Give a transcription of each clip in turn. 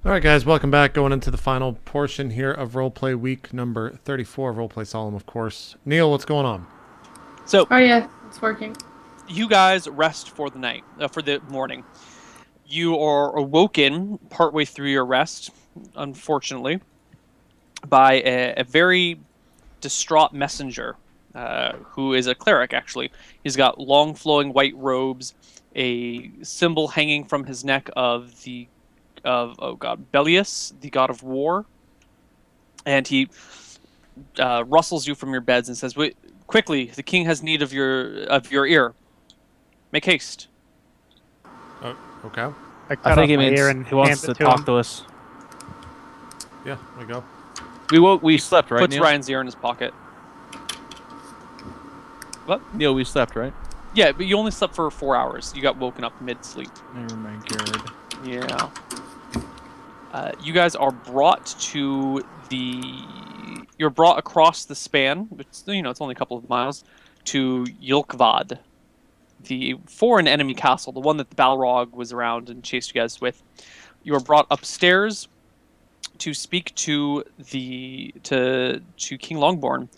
All right, guys, welcome back. Going into the final portion here of Roleplay Week number 34 of RollPlay Solum, of course. Neal, what's going on? So, Oh yeah, it's working. you guys rest for the night, for the morning. You are awoken partway through your rest, unfortunately, by a very distraught messenger, who is a cleric, actually. He's got long flowing white robes, a symbol hanging from his neck of Bellius, the god of war, and he rustles you from your beds and says, "Wait, quickly! The king has need of your ear. Make haste." Oh, okay. I think he my means ear and he wants hand to it to talk him. to us. Yeah, we go. We slept, right, Puts Neil? Ryan's ear in his pocket. What? Neil, we slept, right? Yeah, but you only slept for 4 hours. You got woken up mid-sleep. Oh my god. Yeah. You guys are brought to the... You're brought across the span, it's only a couple of miles, to Yulkvad, the foreign enemy castle, the one that the Balrog was around and chased you guys with. You are brought upstairs to speak to King Longborn.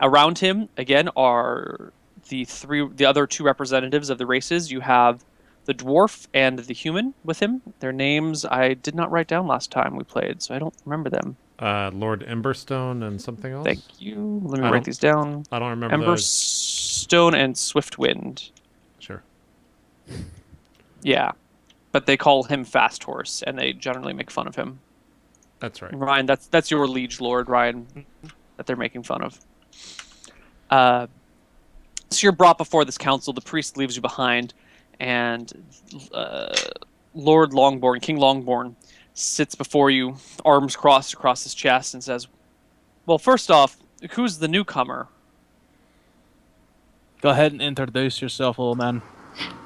Around him, again, are the other two representatives of the races. You have the dwarf and the human with him. Their names I did not write down last time we played, so I don't remember them. Lord Emberstone and something else? Thank you. Let me write these down. I don't remember those. Emberstone and Swiftwind. Sure. Yeah. But they call him Fast Horse, and they generally make fun of him. That's right. Ryan, that's your liege lord, Ryan, that they're making fun of. So you're brought before this council. The priest leaves you behind, and Lord Longborn, King Longborn, sits before you, arms crossed across his chest, and says, "Well, first off, who's the newcomer?" Go ahead and introduce yourself, old man.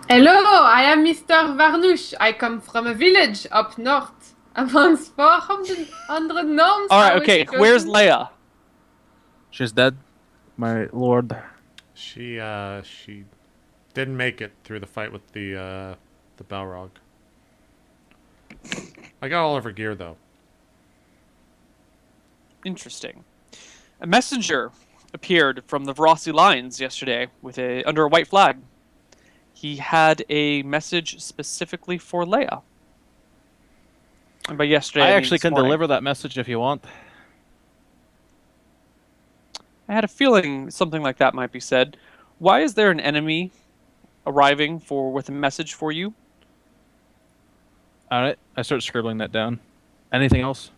Hello, I am Mr. Varnush. I come from a village up north. Amongst 400 gnomes. All right, I was okay. chosen- Where's Leia? She's dead, my lord. She didn't make it through the fight with the Balrog. I got all of her gear, though. Interesting. A messenger appeared from the Verossi lines yesterday under a white flag. He had a message specifically for Leia. And by yesterday, I mean actually this can morning. deliver that message if you want. I had a feeling something like that might be said. Why is there an enemy arriving with a message for you? All right, I start scribbling that down. Anything else?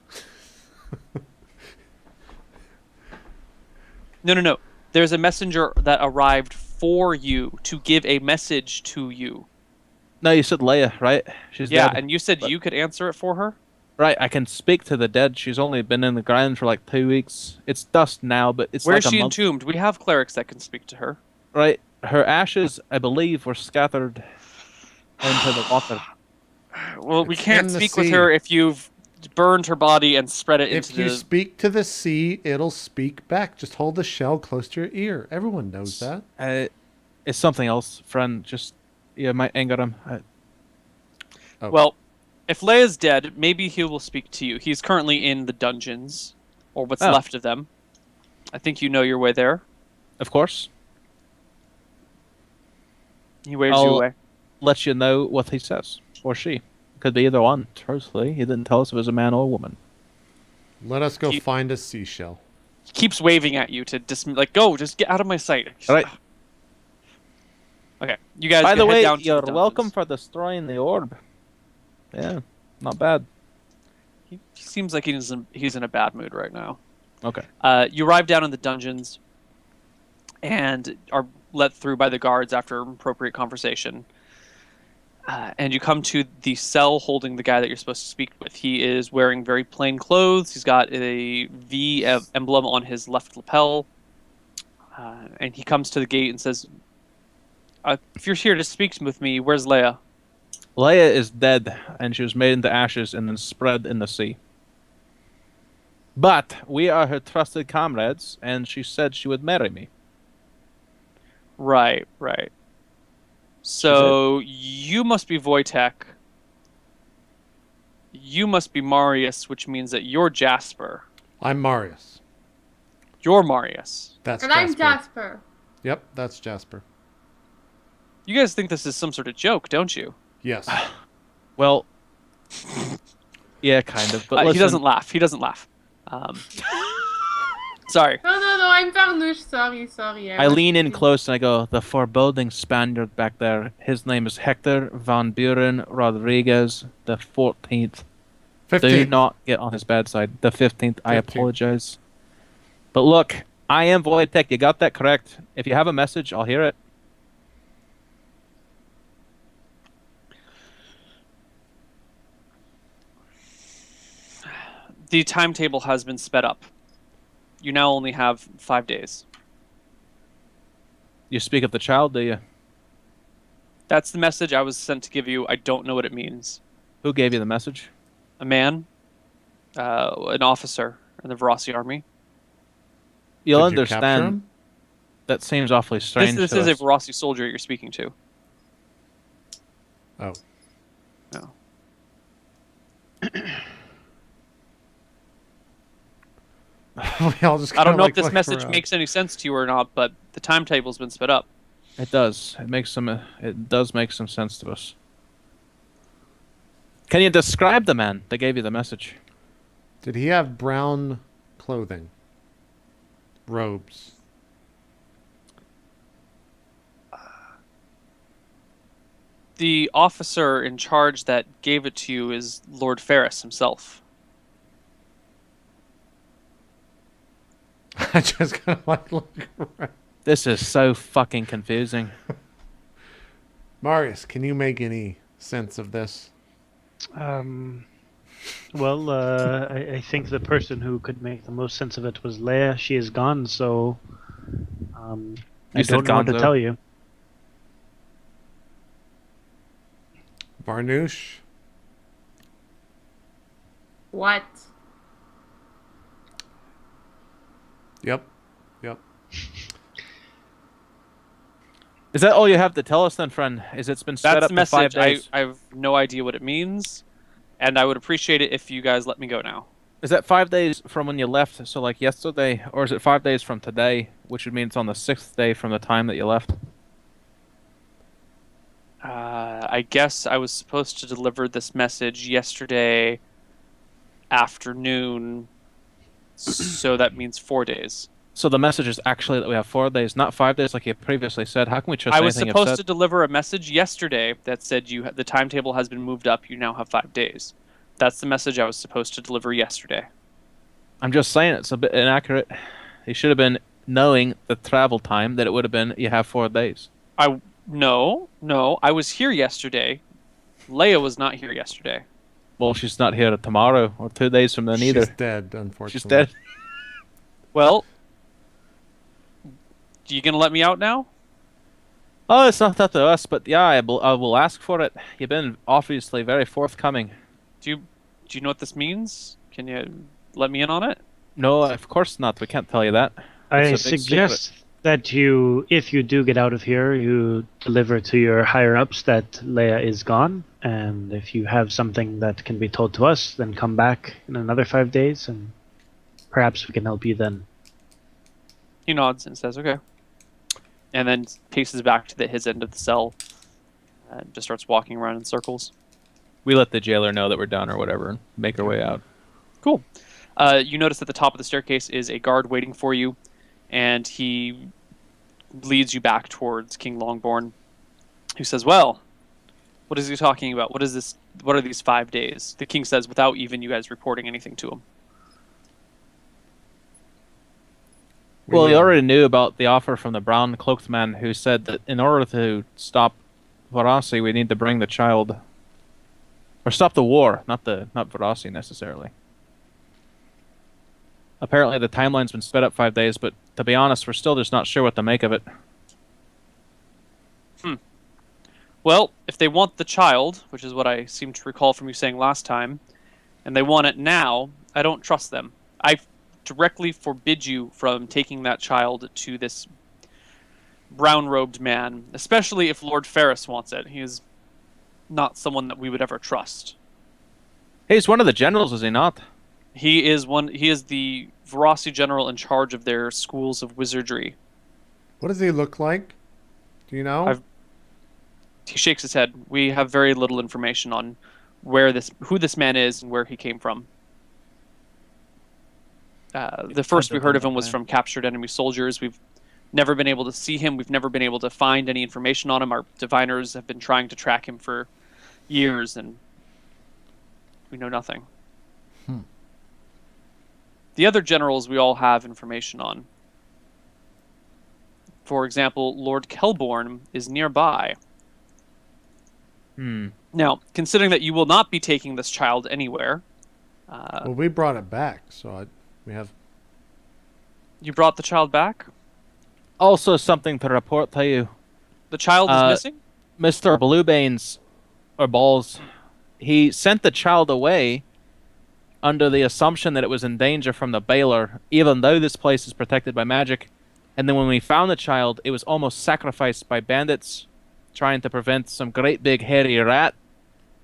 No. There's a messenger that arrived for you to give a message to you. No, you said Leia, right? She's Yeah, dead. and you said but- you could answer it for her? Right, I can speak to the dead. She's only been in the ground for like 2 weeks. It's dust now, but it's Where's like a she month. entombed? We have clerics that can speak to her. Right, her ashes, I believe, were scattered into the water. Well, we It's can't in the speak with sea. her if you've burned her body and spread it If into you the... speak to the sea, it'll speak back. Just hold the shell close to your ear. Everyone knows that. It's something else, friend. Just you might anger him. Oh. Well, if Leia's dead, maybe he will speak to you. He's currently in the dungeons, or what's Oh. left of them. I think you know your way there. Of course, He waves you I'll- away. let you know what he says or she. Could be either one. Truthfully, he didn't tell us if it was a man or a woman. Let us go You- find a seashell. He keeps waving at you to go, just get out of my sight. All right. Okay, you guys By the head way, down to you're the welcome dungeons. for destroying the orb. Yeah, not bad. He seems like he's in a bad mood right now. Okay. You arrive down in the dungeons and are let through by the guards after appropriate conversation. And you come to the cell holding the guy that you're supposed to speak with. He is wearing very plain clothes. He's got a V emblem on his left lapel. And he comes to the gate and says, if you're here to speak with me, where's Leia? Leia is dead, and she was made into ashes and then spread in the sea. But we are her trusted comrades, and she said she would marry me. Right. So you must be Wojtek. You must be Marius, which means that you're Jasper. I'm Marius. You're Marius. That's And Jasper. I'm Jasper. Yep, that's Jasper. You guys think this is some sort of joke, don't you? Yes. Well, yeah, kind of. But He listen, doesn't laugh. He doesn't laugh. Sorry. No, I'm Varnouche. Sorry. I lean in close and I go, the foreboding Spaniard back there, his name is Hector Van Buren Rodriguez, the 14th. 15th. Do not get on his bad side. The 15th, I 15th. apologize. But look, I am Wojtek. You got that correct. If you have a message, I'll hear it. The timetable has been sped up. You now only have 5 days. You speak of the child, do you? That's the message I was sent to give you. I don't know what it means. Who gave you the message? A man, an officer in the Verossi army. You'll Did you capture understand. him? That seems awfully strange. This to is a us. Verossi soldier you're speaking to. Oh. No. We all just I don't kinda, know like, if this look message around. makes any sense to you or not, but the timetable's been sped up. It does. It does make some sense to us. Can you describe the man that gave you the message? Did he have brown clothing? Robes? The officer in charge that gave it to you is Lord Ferris himself. I just kind of like look around. This is so fucking confusing. Marius, can you make any sense of this? Well, I think the person who could make the most sense of it was Leia. She is gone, so I said don't know what to Gonzo. tell you. Varnouche? What? Yep. Is that all you have to tell us then, friend? Is it's been sped That's up the to 5 message. days? I have no idea what it means, and I would appreciate it if you guys let me go now. Is that 5 days from when you left, so like yesterday, or is it 5 days from today, which would mean it's on the 6th day from the time that you left? I guess I was supposed to deliver this message yesterday afternoon, so that means 4 days. So the message is actually that we have 4 days, not 5 days like you previously said. How can we trust I was anything you've supposed said? to deliver a message yesterday that said the timetable has been moved up. You now have 5 days. That's the message I was supposed to deliver yesterday. I'm just saying it's a bit inaccurate. You should have been knowing the travel time that it would have been you have 4 days. No. I was here yesterday. Leia was not here yesterday. Well, she's not here tomorrow or 2 days from then either. She's dead, unfortunately. She's dead. Well, you gonna let me out now? Oh, it's not up to us, but yeah, I will ask for it. You've been obviously very forthcoming. Do you know what this means? Can you let me in on it? No, of course not. We can't tell you that. I It's a big suggest that you, if you do get out of here, you deliver to your higher ups that Leia is gone, and if you have something that can be told to us, then come back in another 5 days, and perhaps we can help you then. He nods and says, "Okay," and then paces back to his end of the cell and just starts walking around in circles. We let the jailer know that we're done or whatever and make our way out. Cool. You notice at the top of the staircase is a guard waiting for you, and he leads you back towards King Longborn, who says, "Well, what is he talking about? What is this? What are these 5 days?" The king says, without even you guys reporting anything to him. Well, he already knew about the offer from the brown cloaked man who said that in order to stop Verossi, we need to bring the child. Or stop the war, not Verossi necessarily. Apparently the timeline's been sped up 5 days, but to be honest, we're still just not sure what to make of it. Well, if they want the child, which is what I seem to recall from you saying last time, and they want it now, I don't trust them. I directly forbid you from taking that child to this brown-robed man, especially if Lord Ferris wants it. He is not someone that we would ever trust. He's one of the generals, is he not? He is the Verossi general in charge of their schools of wizardry. What does he look like? Do you know? He shakes his head. We have very little information on who this man is and where he came from. The first we heard of him was from captured enemy soldiers. We've never been able to see him. We've never been able to find any information on him. Our diviners have been trying to track him for years, and we know nothing. The other generals we all have information on. For example, Lord Kelborn is nearby. Now, considering that you will not be taking this child anywhere... well, we brought it back, so we have... You brought the child back? Also something to report to you. The child is missing? Mr. Bluebanes, or Balls, he sent the child away under the assumption that it was in danger from the Baylor, even though this place is protected by magic. And then when we found the child, it was almost sacrificed by bandits trying to prevent some great big hairy rat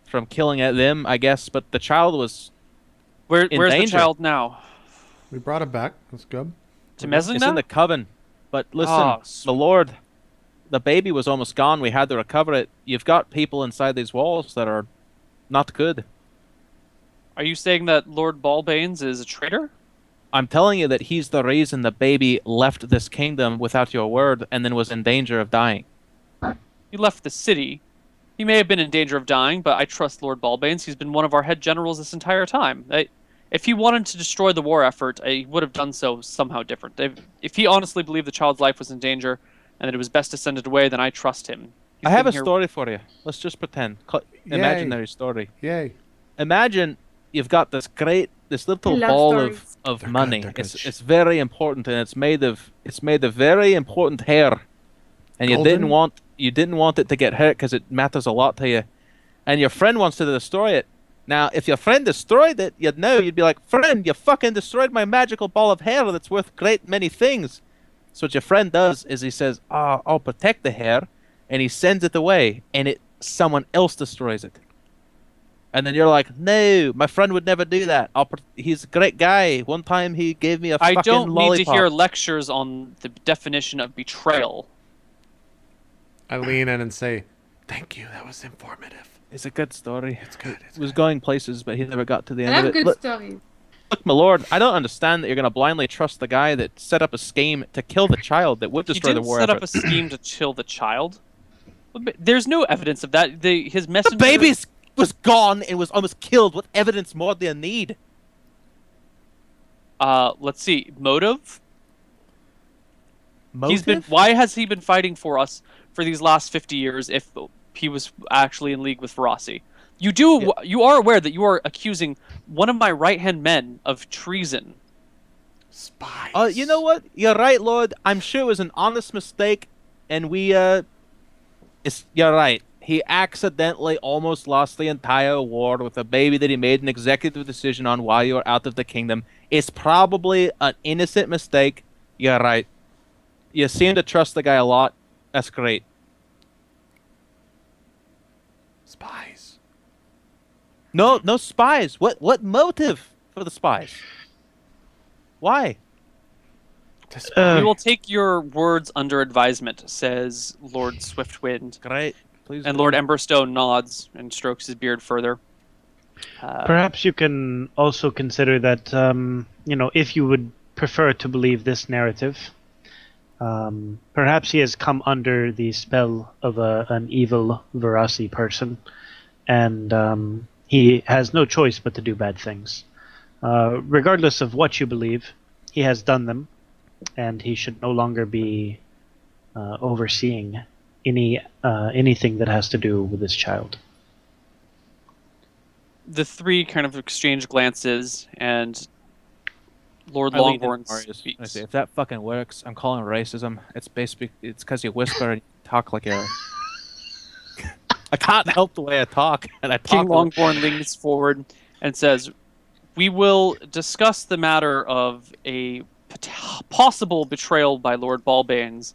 from killing at them, I guess. But the child was Where's danger. the child now? We brought it back. That's good. To Meslina? It's in the coven. But listen, the baby was almost gone. We had to recover it. You've got people inside these walls that are not good. Are you saying that Lord Ballbanes is a traitor? I'm telling you that he's the reason the baby left this kingdom without your word and then was in danger of dying. He left the city. He may have been in danger of dying, but I trust Lord Ballbanes. He's been one of our head generals this entire time. If he wanted to destroy the war effort, he would have done so somehow different. If he honestly believed the child's life was in danger and that it was best to send it away, then I trust him. I have a story for you. Let's just pretend. Imaginary story. Yay. Imagine you've got this little ball of money. It's very important, and it's made of very important hair. And you didn't want it to get hurt because it matters a lot to you. And your friend wants to destroy it. Now, if your friend destroyed it, you'd be like, friend, you fucking destroyed my magical ball of hair that's worth great many things. So what your friend does is he says, I'll protect the hair, and he sends it away, and someone else destroys it. And then you're like, no, my friend would never do that. He's a great guy. One time he gave me a fucking lollipop. I don't need to hear lectures on the definition of betrayal. I lean in and say, thank you, that was informative. It's a good story. It's good. It was going places, but he never got to the I end have of it. good stories. Look, my lord, I don't understand that you're going to blindly trust the guy that set up a scheme to kill the child that would destroy the war He didn't set effort. up a scheme to kill the child. There's no evidence of that. His messenger... The baby was gone and was almost killed. What evidence more do you need? Let's see. Motive? Motive? Why has he been fighting for us for these last 50 years if he was actually in league with Verossi? You are aware that you are accusing one of my right-hand men of treason. Spies. You know what? You're right, Lord. I'm sure it was an honest mistake, and you're right. He accidentally almost lost the entire war with a baby that he made an executive decision on while you were out of the kingdom. It's probably an innocent mistake. You're right. You seem to trust the guy a lot. That's great. Spies. No spies. What motive for the spies? Why? We will take your words under advisement, says Lord Swiftwind. Great. Please. And Lord Emberstone nods and strokes his beard further. Perhaps you can also consider that, if you would prefer to believe this narrative, perhaps he has come under the spell of an evil Verossi person, and he has no choice but to do bad things. Regardless of what you believe, he has done them, and he should no longer be overseeing anything that has to do with this child. The three kind of exchange glances, and Lord I lean in Longhorn Marius. speaks. I say, if that fucking works, I'm calling it racism. It's because you whisper and you talk like a... I can't help the way I talk, and I talk. King Longborn leans forward and says, "We will discuss the matter of a possible betrayal by Lord Ballbanes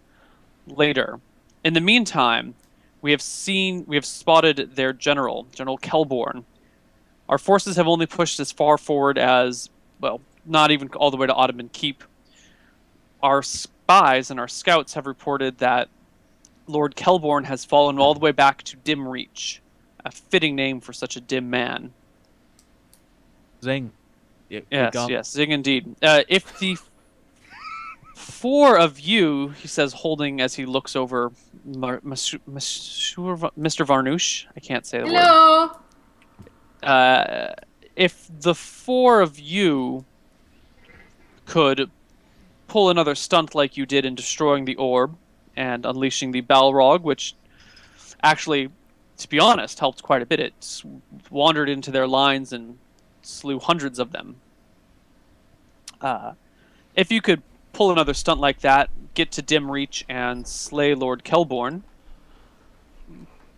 later. In the meantime, we have spotted their General Kelborn. Our forces have only pushed as far forward as, well, not even all the way to Ottoman Keep. Our spies and our scouts have reported that Lord Kelborn has fallen all the way back to Dim Reach, a fitting name for such a dim man. Zing. Yes, Zing indeed. If the four of you, he says, holding as he looks over Mr. Varnouche, I can't say the word. Hello. If the four of you could pull another stunt like you did in destroying the orb and unleashing the Balrog, which actually, to be honest, helped quite a bit. It wandered into their lines and slew hundreds of them. If you could pull another stunt like that, get to Dim Reach and slay Lord Kelborn,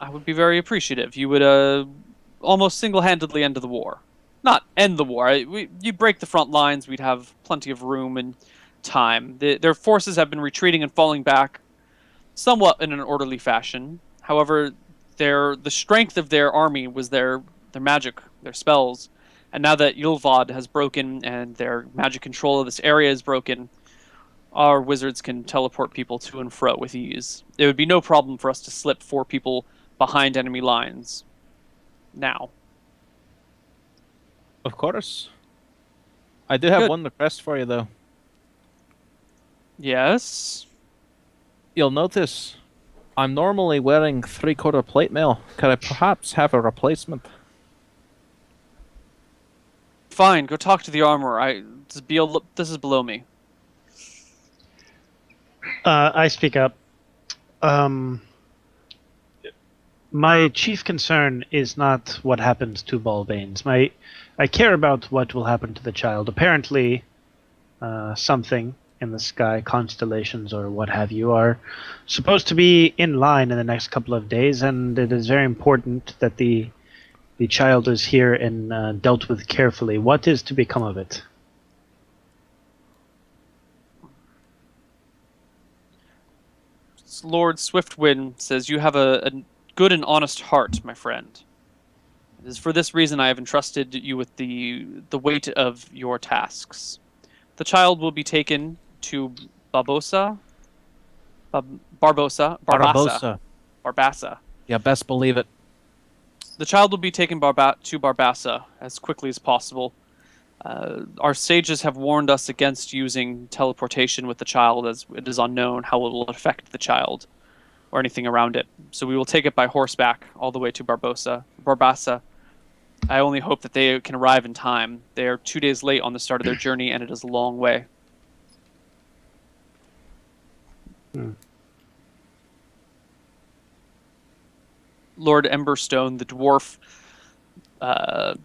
I would be very appreciative. You would almost single-handedly end the war. Not end the war. You'd break the front lines. We'd have plenty of room and time. Their forces have been retreating and falling back somewhat in an orderly fashion. However, the strength of their army was their magic, their spells. And now that Yulvad has broken and their magic control of this area is broken, our wizards can teleport people to and fro with ease. It would be no problem for us to slip 4 people behind enemy lines. Now. Of course. I do have Good. one request for you, though. Yes? You'll notice I'm normally wearing 3/4 plate mail. Could I perhaps have a replacement? Fine, go talk to the armorer. This is below me. I speak up. My chief concern is not what happens to Balbanes. I care about what will happen to the child. Apparently, something in the sky, constellations or what have you, are supposed to be in line in the next couple of days, and it is very important that the child is here and dealt with carefully. What is to become of it? Lord Swiftwind says, you have a good and honest heart, my friend. It is for this reason I have entrusted you with the weight of your tasks. The child will be taken to Barbassa. Yeah, best believe it. The child will be taken to Barbassa as quickly as possible. Our sages have warned us against using teleportation with the child, as it is unknown how it will affect the child or anything around it. So we will take it by horseback all the way to Barbassa. I only hope that they can arrive in time. They are 2 days late on the start of their journey, and it is a long way. Lord Emberstone, the dwarf,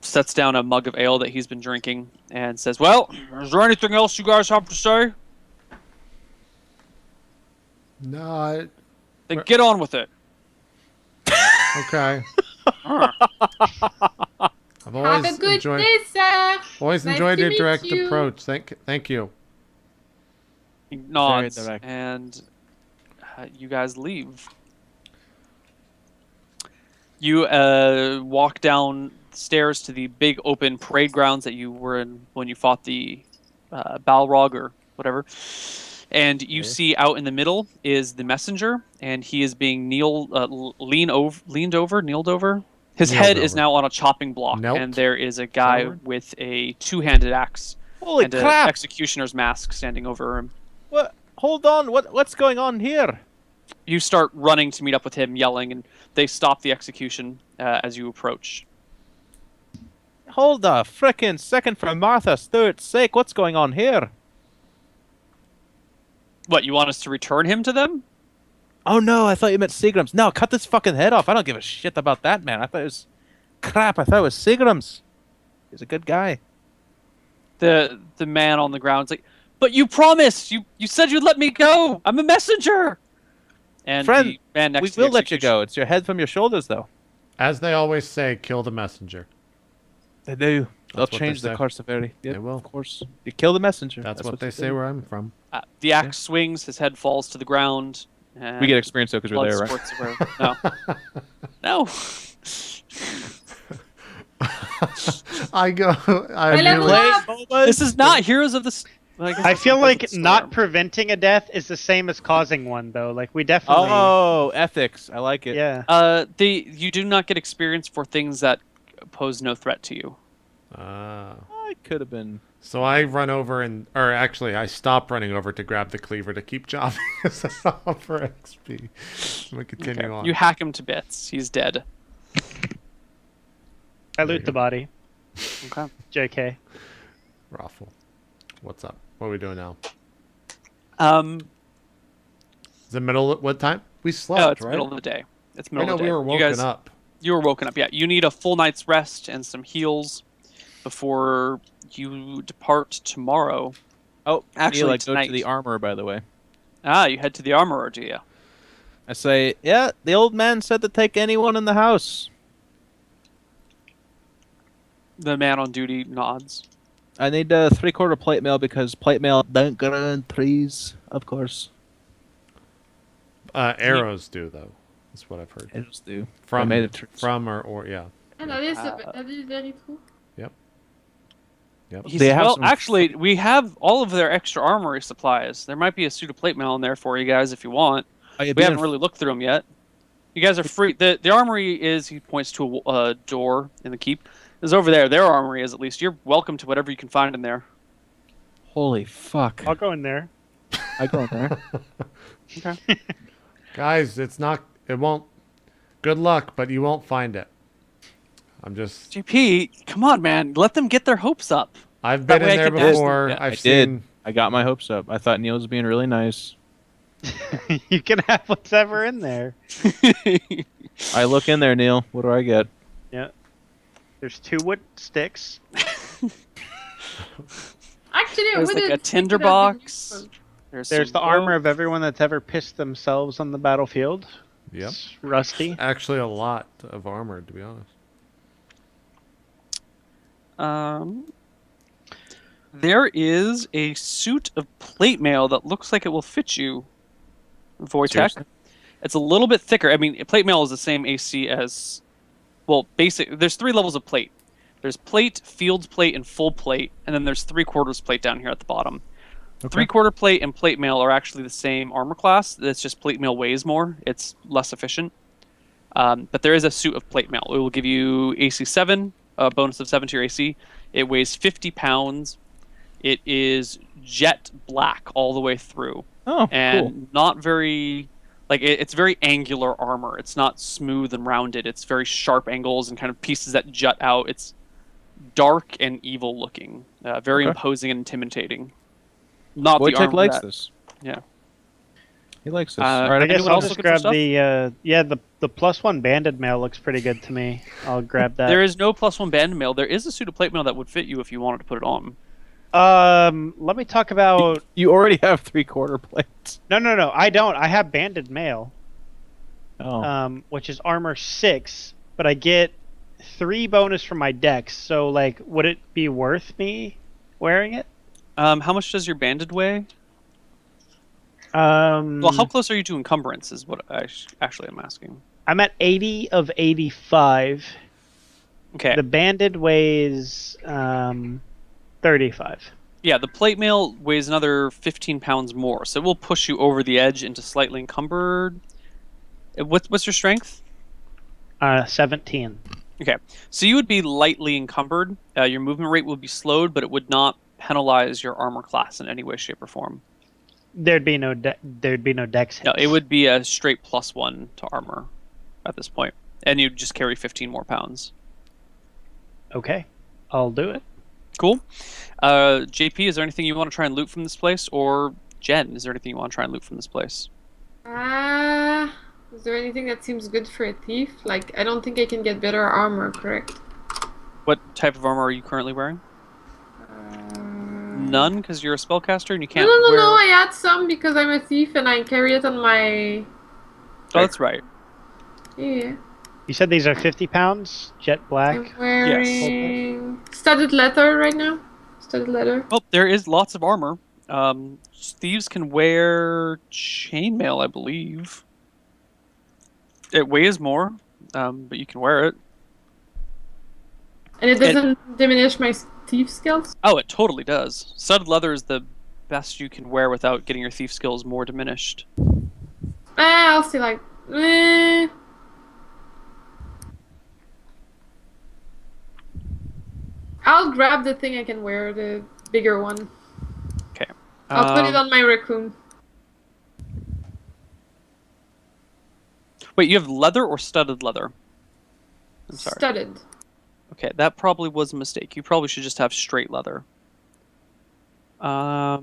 sets down a mug of ale that he's been drinking and says, well, is there anything else you guys have to say? No, Then get on with it. okay. I've Have always a good enjoyed, day, sir. always Nice enjoyed to your meet direct you. approach. Thank you. He nods, Very direct. and you guys leave. You walk down stairs to the big open parade grounds that you were in when you fought the Balrog or whatever. And you see out in the middle is the messenger, and he is being kneeled over. His Kneeled head is over. now on a chopping block, Knelt? and there is a guy word? with a 2-handed axe Holy and an crap! executioner's mask standing over him. What? Hold on. What's going on here? You start running to meet up with him, yelling, and they stop the execution as you approach. Hold a frickin' second for Martha Stewart's sake. What's going on here? What, you want us to return him to them? Oh no, I thought you meant Seagram's. No, cut this fucking head off. I don't give a shit about that, man. I thought it was... Crap, I thought it was Seagram's. He's a good guy. The man on the ground's like, but you promised! You said you'd let me go! I'm a messenger! And Friend, the man next we to the will let you execution- go. It's your head from your shoulders, though. As they always say, kill the messenger. They do. They'll what they change the say. course severity. Yep, They will. Of course. You kill the messenger. That's what they you say do. where I'm from. The axe swings, his head falls to the ground. And We get experience, though, because we're blood there, right? squirts everywhere. No. No. I go. I I level immediately. up. This is not Heroes of the. Well, guess I it's feel Heroes of like the Storm. not preventing a death is the same as causing one, though. Like we definitely. Oh, ethics. I like it. Yeah. You do not get experience for things that pose no threat to you. I could have been. So I run over or actually, I stop running over to grab the cleaver to keep chopping for XP. We continue on. You hack him to bits. He's dead. I loot the body. Okay. JK. Raffle. What's up? What are we doing now? Is it middle? What time? We slept, Oh, it's right? middle of the day. It's I middle know of the day. we were You woken guys, up. You were woken up. Yeah. You need a full night's rest and some heals before you depart tomorrow. Oh, Actually, Neil, I go tonight. to the armorer, by the way. You head to the armorer, do you? I say, yeah, the old man said to take anyone in the house. The man on duty nods. I need 3/4 plate mail because plate mail don't go in threes, of course. Arrows do though. That's what I've heard. Arrows do. From I made it or yeah. And that is very true. Yep. He They says, have well, some- actually, we have all of their extra armory supplies. There might be a suit of plate mail in there for you guys if you want. We haven't really looked through them yet. You guys are free. The armory is, he points to a door in the keep, is over there. Their armory is, at least. You're welcome to whatever you can find in there. Holy fuck. I'll go in there. I go in there. Okay. Guys, it won't. Good luck, but you won't find it. I'm just. JP, come on, man. Let them get their hopes up. I've That been way in I there can ask them- before. yeah, I've I seen. did. I got my hopes up. I thought Neil was being really nice. You can have whatever in there. I look in there, Neil. What do I get? Yeah. There's 2 wood sticks. Actually, I There's wouldn't like a think tinder it would be box. useful. There's some the armor rope. of everyone that's ever pissed themselves on the battlefield. Yep. It's rusty. Actually, a lot of armor, to be honest. There is a suit of plate mail that looks like it will fit you, Wojtek. Seriously? It's a little bit thicker. I mean, plate mail is the same AC as, well, basic. There's 3 levels of plate. There's plate, field plate, and full plate, and then there's 3/4 plate down here at the bottom. 3/4 plate and plate mail are actually the same armor class. It's just plate mail weighs more. It's less efficient. But there is a suit of plate mail. It will give you AC 7, a bonus of 7 to your AC. It weighs 50 pounds. It is jet black all the way through. Oh, And cool. not very... Like, it's very angular armor. It's not smooth and rounded. It's very sharp angles and kind of pieces that jut out. It's dark and evil looking. Very Okay. imposing and intimidating. Not the Wojtek armor likes that... this. Yeah. He likes this. Uh, All right, I guess Anyone I'll else just looking for grab stuff? the +1 banded mail looks pretty good to me. I'll grab that. There is no +1 band mail. There is a suit of plate mail that would fit you if you wanted to put it on. Let me talk about. You already have 3/4 plates. No, I don't. I have banded mail, Oh. which is armor 6, but I get 3 bonus from my dex. So, like, would it be worth me wearing it? How much does your banded weigh? Um, Well, how close are you to encumbrance is what I actually am asking. I'm at 80 of 85. Okay. The banded weighs 35. Yeah, the plate mail weighs another 15 pounds more, so it will push you over the edge into slightly encumbered. What's your strength? 17. Okay, so you would be lightly encumbered. Your movement rate would be slowed, but it would not penalize your armor class in any way, shape, or form. There'd be no dex hits. No, it would be a straight +1 to armor at this point, and you'd just carry 15 more pounds. Okay, I'll do it. Cool. JP, is there anything you want to try and loot from this place? Or Jen, is there anything you want to try and loot from this place? Is there anything that seems good for a thief? Like, I don't think I can get better armor, correct? What type of armor are you currently wearing? Uh, None, because you're a spellcaster and you No, can't no, wear... no, I had some because I'm a thief and I carry it on my... Oh, that's right. Yeah. You said these are 50 pounds, jet black. I'm wearing studded leather right now. Studded leather. Oh, there is lots of armor. Thieves can wear chainmail, I believe. It weighs more, but you can wear it. And it doesn't diminish my thief skills? Oh, it totally does. Studded leather is the best you can wear without getting your thief skills more diminished. I'll see, like... I'll grab the thing I can wear, the bigger one. Okay. I'll put it on my raccoon. Wait, you have leather or studded leather? I'm sorry. Studded. Okay, that probably was a mistake. You probably should just have straight leather. A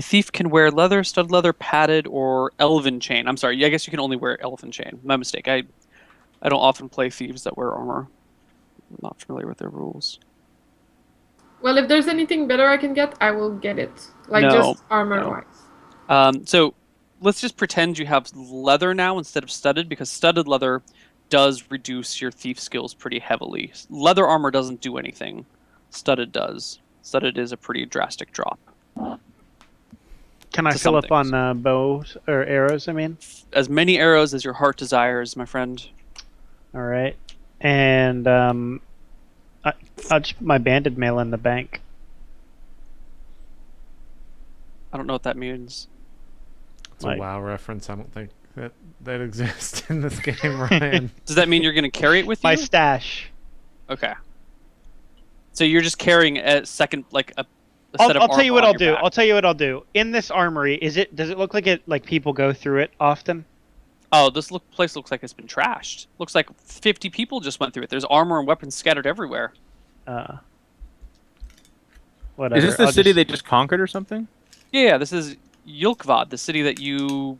thief can wear leather, studded leather, padded, or elven chain. I'm sorry. I guess you can only wear elven chain. My mistake. I don't often play thieves that wear armor. I'm not familiar with their rules. Well, if there's anything better I can get, I will get it. Like, No, just armor-wise. So let's just pretend you have leather now instead of studded, because studded leather does reduce your thief skills pretty heavily. Leather armor doesn't do anything. Studded does. Studded is a pretty drastic drop. Can I To fill some up on bows or arrows? I mean, As many arrows as your heart desires, my friend. all right. And I'll just put my banded mail in the bank. I don't know what that means. It's a Like- WoW reference. I don't think that exists in this game, Ryan. Does that mean you're going to carry it with you? My stash. Okay. So you're just carrying a second, like a set of I'll tell you what armor I'll on your do. back. I'll tell you what I'll do. In this armory, does it look like people go through it often? Oh, this place looks like it's been trashed. Looks like 50 people just went through it. There's armor and weapons scattered everywhere. Whatever. Is this the I'll city just- they just conquered or something? Yeah, this is Yulkvad, the city that you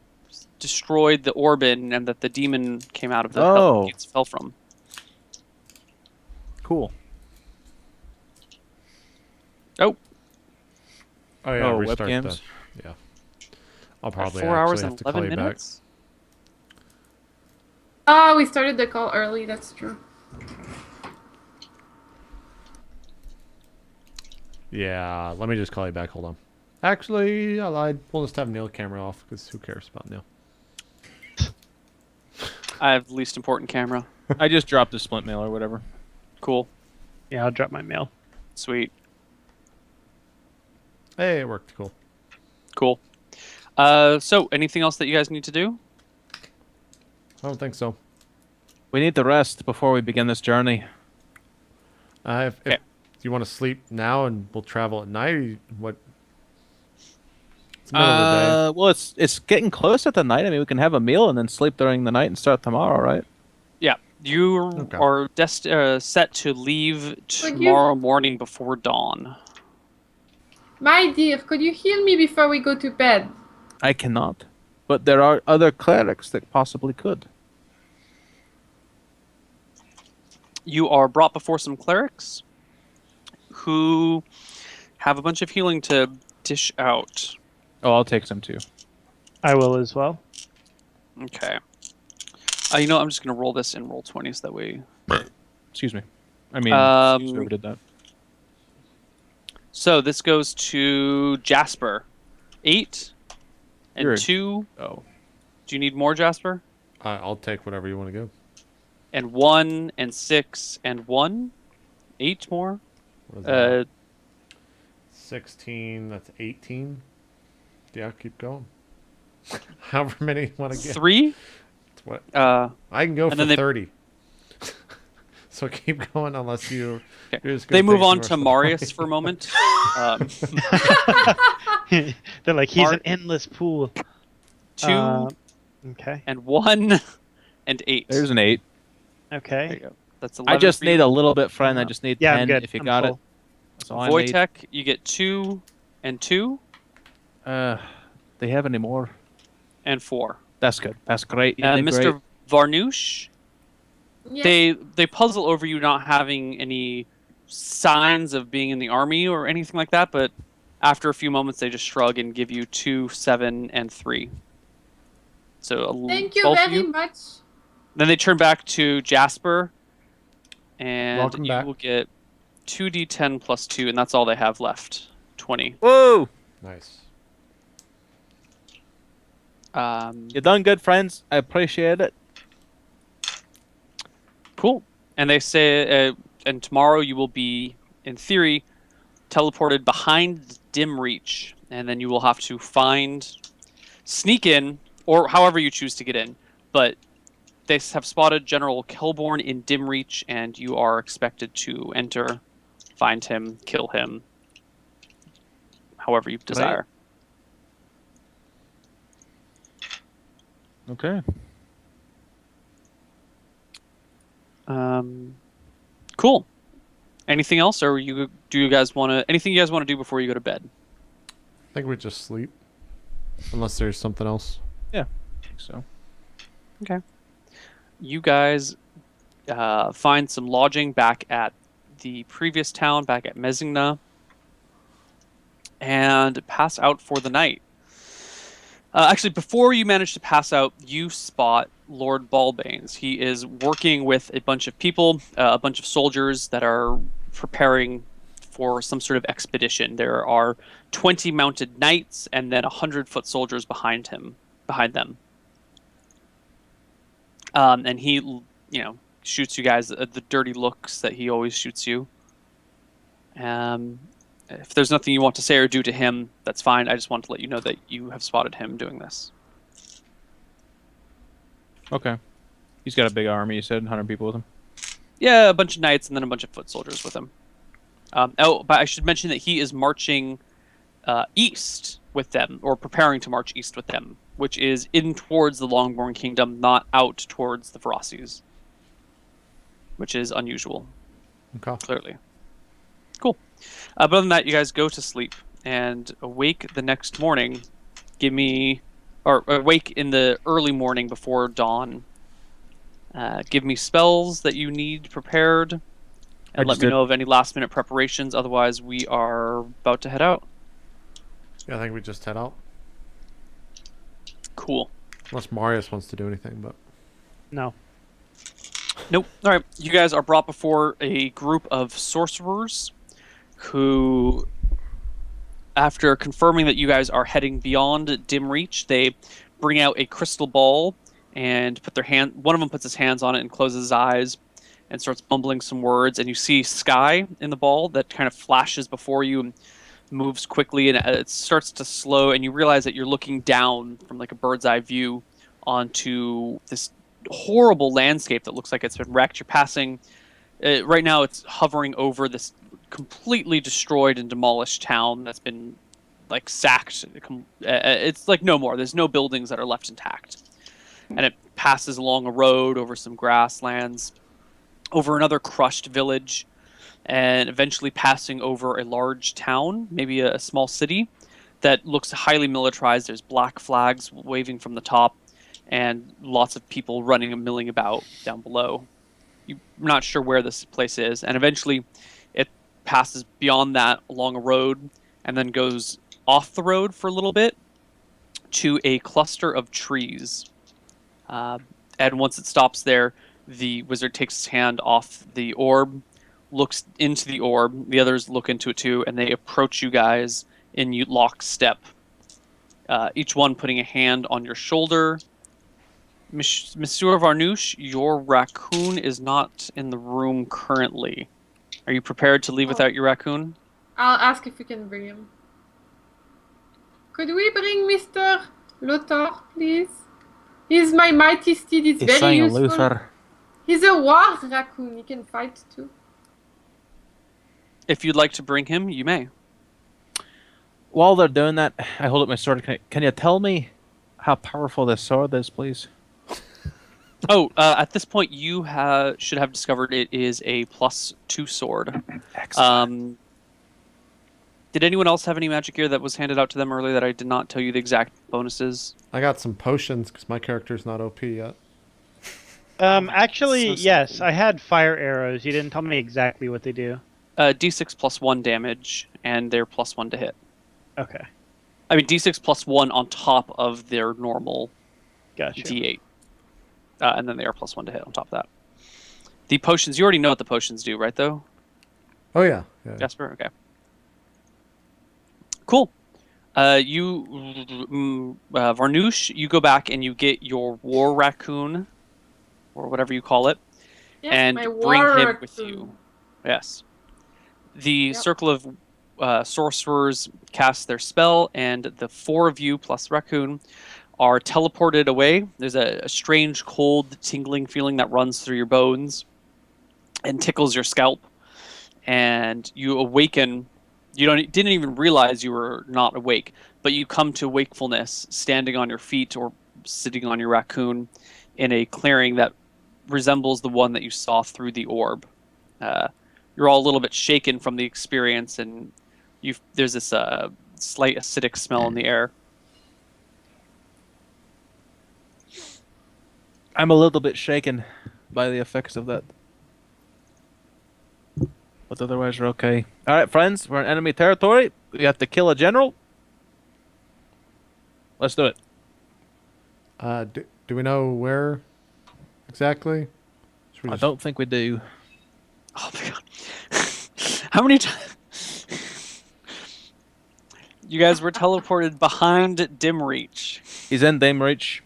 destroyed the orb in and that the demon came out of the Oh. fell from. Cool. Oh, Oh yeah, Oh, restart webcams? Yeah. I'll probably 4 hours actually and have to call 11 you minutes? Oh, we started the call early, that's true. back. Yeah, let me just call you back. Hold on. Actually, I lied. We'll just have Neil camera off because who cares about Neil? I have the least important camera. I just dropped the splint mail or whatever. Cool. Yeah, I'll drop my mail. Sweet. Hey, it worked. Cool. Cool. So anything else that you guys need to do? I don't think so. We need to rest before we begin this journey. If Okay. you want to sleep now and we'll travel at night, what? It's middle of the Well, it's getting close at the night. I mean, we can have a meal and then sleep during the night and start tomorrow, right? Yeah. You Okay. are set to leave tomorrow morning before dawn. My dear, could you heal me before we go to bed? I cannot, but there are other clerics that possibly could. You are brought before some clerics who have a bunch of healing to dish out. Oh, I'll take some too. I will as well. Okay. You know, I'm just going to roll this in Roll20 so that way. Excuse me. I mean, whoever did that. So this goes to Jasper. 8 and You're a- 2. Oh, Do you need more, Jasper? I'll take whatever you want to go. And 1 and 6 and 1. 8 more. What is that? 16. That's 18. Yeah, keep going. However many you want to get. 3. It's what Uh, I can go and for then they- 30. So keep going unless you. Okay. you're just They gonna move take the on rest to of the Marius party. for a moment. Um, They're like, he's Mark- an endless pool. 2 Okay. and 1 and 8. there's an 8. There you Okay. go. That's 11 I just for you. need a little bit, friend. I just need Yeah, 10 I'm good. if you I'm got full. it. That's all I need. Wojtek, you get 2 and 2 They have any more? and 4. That's good. That's great. You And did Mr. great. Varnouche, Yes. they puzzle over you not having any signs of being in the army or anything like that, but after a few moments they just shrug and give you 2, 7, and 3. So Thank you 12 for very much. Then they turn back to Jasper, and Welcome you back. will get 2d10 plus 2, and that's all they have left. 20. Whoa! Nice. You done good, friends. I appreciate it. Cool. And they say, and tomorrow you will be, in theory, teleported behind Dim Reach, and then you will have to sneak in, or however you choose to get in. But they have spotted General Kelborn in Dim Reach, and you are expected to enter, find him, kill him, however you desire. Okay. Cool. Anything else, or do you guys want to? Anything you guys want to do before you go to bed? I think we just sleep. Unless there's something else. Yeah, I think so. Okay. You guys find some lodging back at the previous town, back at Mesigna, and pass out for the night. Actually, before you manage to pass out, you spot Lord Balbanes. He is working with a bunch of people, a bunch of soldiers that are preparing for some sort of expedition. There are 20 mounted knights and then 100-foot soldiers behind them. And he, shoots you guys the dirty looks that he always shoots you. If there's nothing you want to say or do to him, that's fine. I just want to let you know that you have spotted him doing this. Okay. He's got a big army, you said, 100 people with him? Yeah, a bunch of knights and then a bunch of foot soldiers with him. But I should mention that he is marching east with them, or preparing to march east with them, which is in towards the Longborn Kingdom, not out towards the Feroci's, which is unusual, clearly. Cool. But other than that, you guys go to sleep and awake the next morning. Awake in the early morning before dawn. Give me spells that you need prepared, and let me know of any last-minute preparations. Otherwise, we are about to head out. Yeah, I think we just head out. Cool. Unless Marius wants to do anything, but... No. Nope. All right. You guys are brought before a group of sorcerers who, after confirming that you guys are heading beyond Dim Reach, they bring out a crystal ball and one of them puts his hands on it and closes his eyes and starts mumbling some words, and you see sky in the ball that kind of flashes before you and moves quickly, and it starts to slow, and you realize that you're looking down from like a bird's eye view onto this horrible landscape that looks like it's been wrecked. You're passing right now, it's hovering over this completely destroyed and demolished town that's been like sacked. It's like no more. There's no buildings that are left intact. And it passes along a road over some grasslands, over another crushed village, and eventually passing over a large town, maybe a small city, that looks highly militarized. There's black flags waving from the top, and lots of people running and milling about down below. You're not sure where this place is, and eventually it passes beyond that along a road, and then goes off the road for a little bit to a cluster of trees. And once it stops there, the wizard takes his hand off the orb, looks into the orb, the others look into it too, and they approach you guys in lockstep. Each one putting a hand on your shoulder. Monsieur Varnouche, your raccoon is not in the room currently. Are you prepared to leave without your raccoon? I'll ask if we can bring him. Could we bring Mr. Lothar, please? He's my mighty steed. It's very useful. Luther. He's a war raccoon. He can fight too. If you'd like to bring him, you may. While they're doing that, I hold up my sword. Can you tell me how powerful this sword is, please? At this point, you should have discovered it is a +2 sword. Excellent. Did anyone else have any magic gear that was handed out to them earlier that I did not tell you the exact bonuses? I got some potions because my character's not OP yet. Actually, yes, I had fire arrows. You didn't tell me exactly what they do. D6 +1 damage, and they're +1 to hit. Okay. I mean, D6 +1 on top of their normal Gotcha. D8. And then they are +1 to hit on top of that. The potions, you already know what the potions do, right, though? Oh, yeah. Jasper? Okay. Cool. Varnouche, you go back and you get your war raccoon, or whatever you call it, Yes, and my bring war him raccoon. with you. Yes. The circle of sorcerers cast their spell, and the 4 of you plus Raccoon are teleported away. There's a strange, cold, tingling feeling that runs through your bones and tickles your scalp. And you awaken. You didn't even realize you were not awake, but you come to wakefulness standing on your feet or sitting on your raccoon in a clearing that resembles the one that you saw through the orb. You're all a little bit shaken from the experience, and there's this slight acidic smell in the air. I'm a little bit shaken by the effects of that. But otherwise, we're okay. Alright, friends, we're in enemy territory. We have to kill a general. Let's do it. Do we know where exactly? I don't think we do. Oh my god. How many times? You guys were teleported behind Dim Reach. He's in Dim Reach.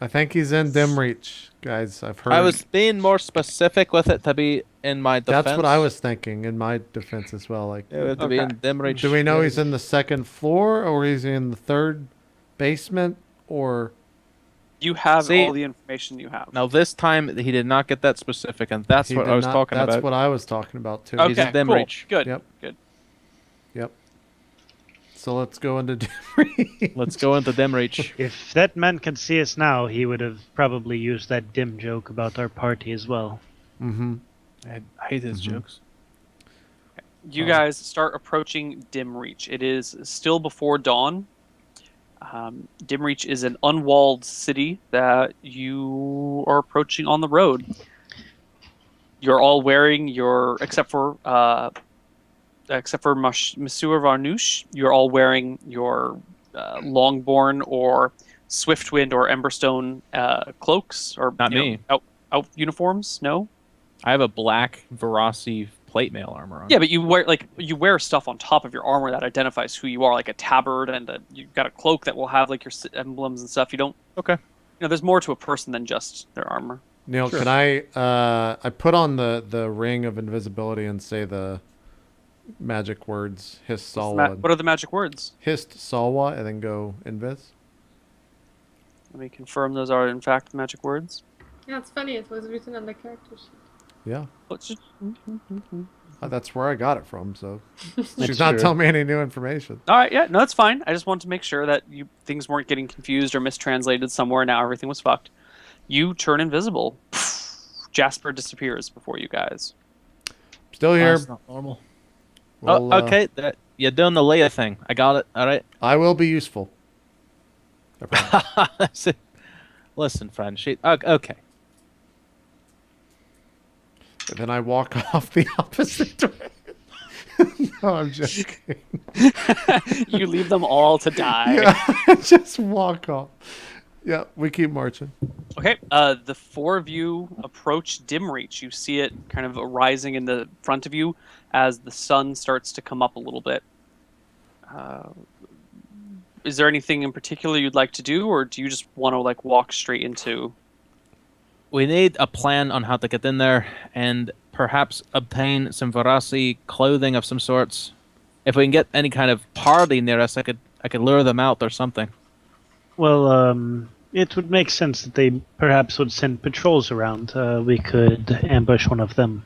I think he's in Dim Reach, guys. I've heard. I was being more specific with it to be in my defense. That's what I was thinking in my defense as well. Like, It would to be in Dim Reach. do we know he's in the 2nd floor, or is he in the 3rd basement, or? You have all the information you have. Now this time he did not get that specific, and that's what I was talking about. That's what I was talking about too. Okay, He's in Dim cool. Reach. Good. Yep. Good. Yep. So let's go into Dim Reach. Let's go into Dim Reach. If that man can see us now, he would have probably used that dim joke about our party as well. Mm-hmm. I hate his jokes. You guys start approaching Dim Reach. It is still before dawn. Dim Reach is an unwalled city that you are approaching on the road. You're all wearing your, except for Monsieur Varnouche, you're all wearing your Longborn or Swiftwind or Emberstone cloaks or Not me. Out uniforms. No. I have a black Verasi plate mail armor on. Yeah, but you wear stuff on top of your armor that identifies who you are, like a tabard, and you've got a cloak that will have like your emblems and stuff. You don't. Okay. There's more to a person than just their armor. Neil, can I put on the ring of invisibility and say the magic words Hist Salwa? What are the magic words? Hist Salwa, and then go invis. Let me confirm those are in fact magic words. Yeah, it's funny. It was written on the character sheet. Yeah. Let's just... That's where I got it from, so she's not telling me any new information. All right, yeah, no, that's fine. I just wanted to make sure that things weren't getting confused or mistranslated somewhere. Now everything was fucked. You turn invisible. Jasper disappears before you guys. Still here. That's not normal. Well, okay. You're doing the Leia thing. I got it. All right. I will be useful. Listen, friend. Okay. And then I walk off the opposite direction. No, I'm joking. You leave them all to die. Yeah, just walk off. Yeah, we keep marching. Okay, the 4 of you approach Dim Reach. You see it kind of rising in the front of you as the sun starts to come up a little bit. Is there anything in particular you'd like to do, or do you just want to walk straight into... We need a plan on how to get in there and perhaps obtain some Verasi clothing of some sorts. If we can get any kind of party near us, I could lure them out or something. Well, it would make sense that they perhaps would send patrols around. We could ambush one of them.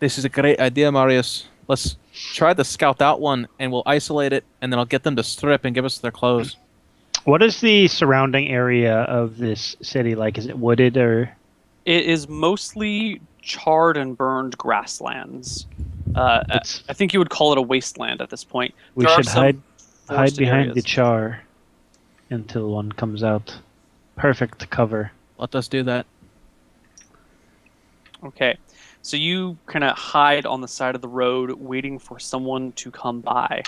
This is a great idea, Marius. Let's try to scout out one, and we'll isolate it, and then I'll get them to strip and give us their clothes. What is the surrounding area of this city like? Is it wooded or...? It is mostly charred and burned grasslands. I think you would call it a wasteland at this point. We There are should some hide forested behind the areas. char until one comes out. Perfect cover. Let us do that. Okay, so you kind of hide on the side of the road, waiting for someone to come by.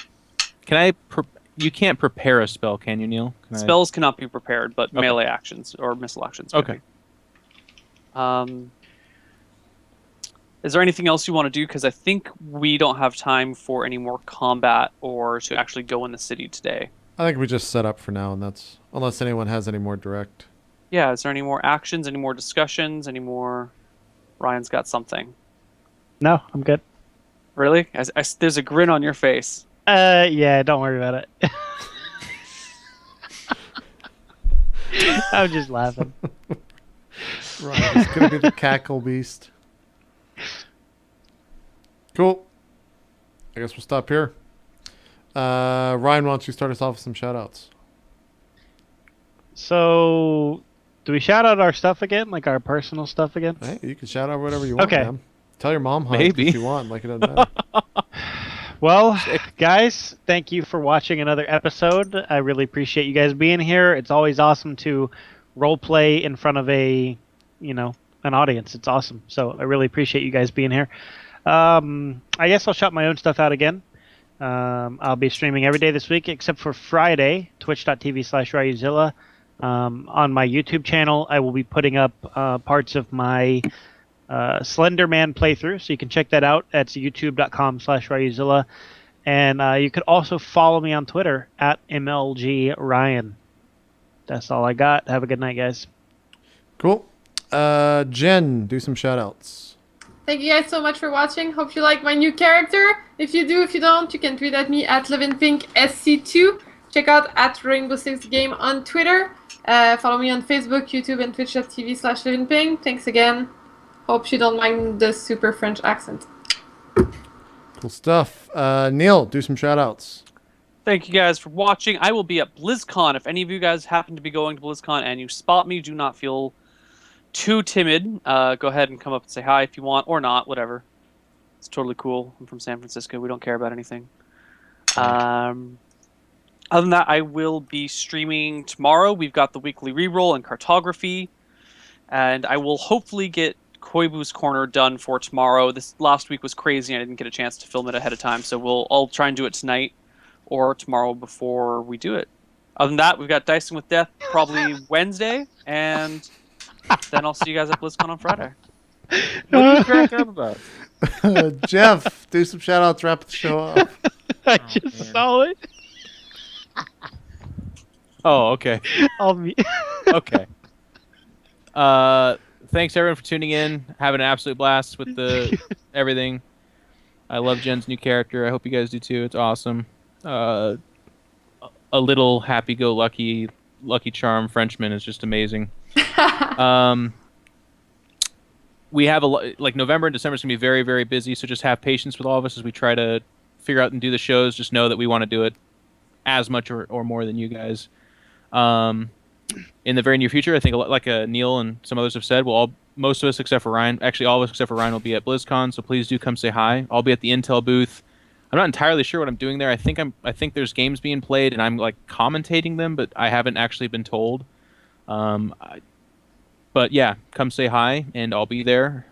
You can't prepare a spell, can you, Neil? Spells cannot be prepared, but melee actions or missile actions. Okay. Is there anything else you want to do? Because I think we don't have time for any more combat or to actually go in the city today. I think we just set up for now, and that's unless anyone has any more direct. Yeah, is there any more actions, any more discussions, any more... Ryan's got something. No, I'm good. Really? There's a grin on your face. Yeah, don't worry about it. I'm just laughing. Right, it's gonna be the cackle beast. Cool. I guess we'll stop here. Ryan, why don't you start us off with some shout-outs? So, do we shout out our stuff again, like our personal stuff again? Hey, you can shout out whatever you want, Okay. man. Tell your mom hi Maybe. if you want. Like, it doesn't matter. Well, guys, thank you for watching another episode. I really appreciate you guys being here. It's always awesome to role play in front of an audience. It's awesome. So I really appreciate you guys being here. I guess I'll shout my own stuff out again. I'll be streaming every day this week except for Friday, twitch.tv/RyuZilla. On my YouTube channel, I will be putting up parts of my Slender Man playthrough, so you can check that out. That's youtube.com/RyuZilla. And you could also follow me on Twitter at MLGRyan. That's all I got. Have a good night, guys. Cool. Jen, do some shout-outs. Thank you guys so much for watching. Hope you like my new character. If you do, if you don't, you can tweet at me at LivinPink SC2. Check out at Rainbow Six Game on Twitter. Follow me on Facebook, YouTube, and twitch.tv/LivinPink. Thanks again. Hope you don't mind the super French accent. Cool stuff. Neal, do some shout-outs. Thank you guys for watching. I will be at BlizzCon. If any of you guys happen to be going to BlizzCon and you spot me, do not feel too timid. Go ahead and come up and say hi if you want, or not, whatever. It's totally cool. I'm from San Francisco. We don't care about anything. Other than that, I will be streaming tomorrow. We've got the weekly reroll and cartography. And I will hopefully get Koibu's Corner done for tomorrow. This last week was crazy. I didn't get a chance to film it ahead of time. So I'll try and do it tonight or tomorrow before we do it. Other than that, we've got Dicing with Death probably Wednesday. And then I'll see you guys at BlizzCon on Friday. What are you cracking up about? Jeff, do some shout-outs. Wrap the show up. I just saw it. Oh, okay. Okay. Thanks everyone for tuning in. Having an absolute blast with the everything. I love Jen's new character. I hope you guys do too. It's awesome. A little happy-go-lucky, Lucky Charm Frenchman is just amazing. We have November and December is gonna be very, very busy. So just have patience with all of us as we try to figure out and do the shows. Just know that we want to do it as much or more than you guys. In the very near future, I think, like Neal and some others have said, most of us except for Ryan, actually all of us except for Ryan, will be at BlizzCon. So please do come say hi. I'll be at the Intel booth. I'm not entirely sure what I'm doing there. I think there's games being played and I'm like commentating them, but I haven't actually been told. But yeah, come say hi and I'll be there.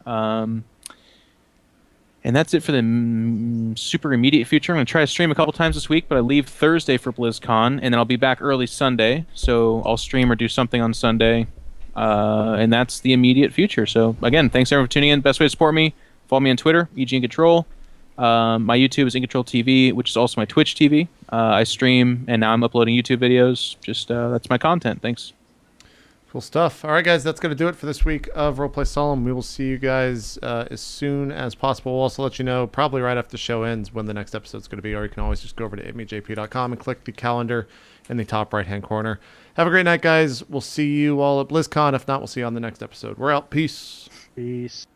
And that's it for the super immediate future. I'm going to try to stream a couple times this week, but I leave Thursday for BlizzCon, and then I'll be back early Sunday. So I'll stream or do something on Sunday. And that's the immediate future. So again, thanks everyone for tuning in. Best way to support me, follow me on Twitter, iNcontroL. My YouTube is iNcontroL TV, which is also my Twitch TV. I stream, and now I'm uploading YouTube videos. Just that's my content. Thanks. Cool stuff. All right, guys, that's going to do it for this week of RollPlay Solum. We will see you guys as soon as possible. We'll also let you know probably right after the show ends when the next episode is going to be, or you can always just go over to itmeJP.com and click the calendar in the top right-hand corner. Have a great night, guys. We'll see you all at BlizzCon. If not, we'll see you on the next episode. We're out. Peace. Peace.